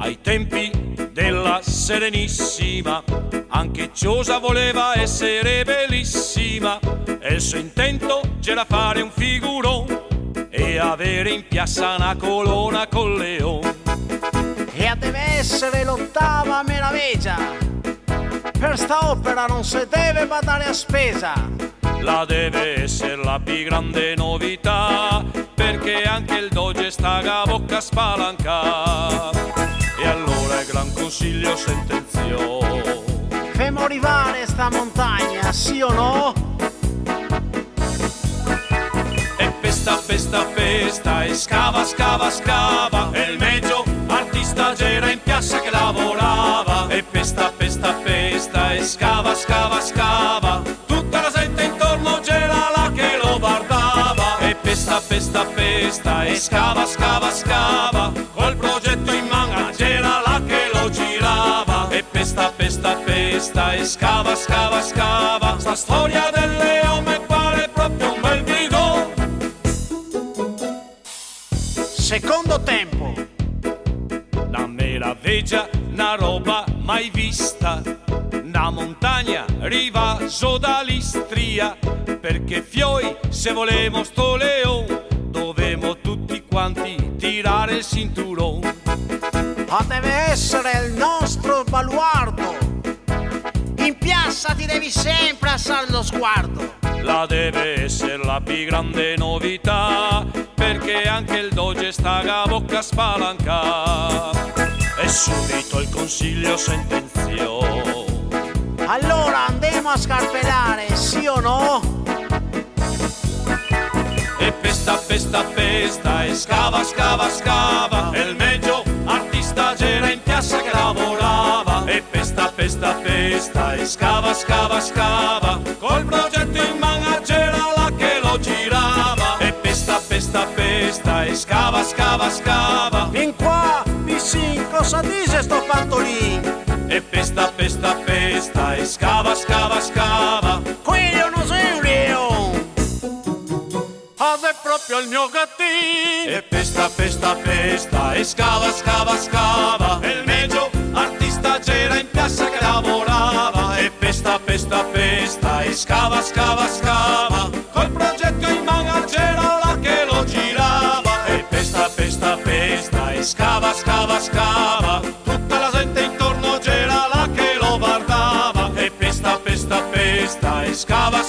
Ai tempi della Serenissima, anche Giosa voleva essere bellissima, e il suo intento c'era fare un figurone e avere in piazza una colonna col leone. E deve essere l'ottava meraviglia, per sta opera non si deve badare a spesa. La deve essere la più grande novità, perché anche il doge sta a bocca spalanca. E allora il Gran Consiglio sentenziò: femo arrivare sta montagna, sì o no? E pesta, e scava, scava, e il meglio artista c'era in piazza che lavorava. E pesta, e scava, scava, tutta la gente intorno c'era là che lo guardava. E pesta, e scava, scava, col progetto in mano c'era là che lo girava. E pesta, e scava, scava, sta storia del leone pare proprio un bel grido. Secondo tempo. Una meraviglia, una roba mai vista, una montagna rivaso dall'Istria, perché fioi se volemo sto leone dovemo tutti quanti tirare il cinturone. Ma deve essere il nostro baluardo, in piazza ti devi sempre alzare lo sguardo. La deve essere la più grande novità, perché anche il doge sta a bocca spalanca. E subito il consiglio sentenziò: allora andiamo a scarpellare, sì o no? E pesta, e scava, e il meglio artista c'era in piazza che lavorava. E pesta, e scava, col progetto in mano c'era là che lo girava. E pesta, e scava, In qua, vicino, cosa dice sto pantolino? e pesta, e scava, Quello non sei un leone, è proprio il mio gattino. E pesta, e scava, e il meglio artista c'era in piazza che lavorava. E pesta, e scava, col progetto in mano c'era là che lo girava. E pesta, e scava, tutta la gente intorno c'era là che lo guardava. E pesta, e scava,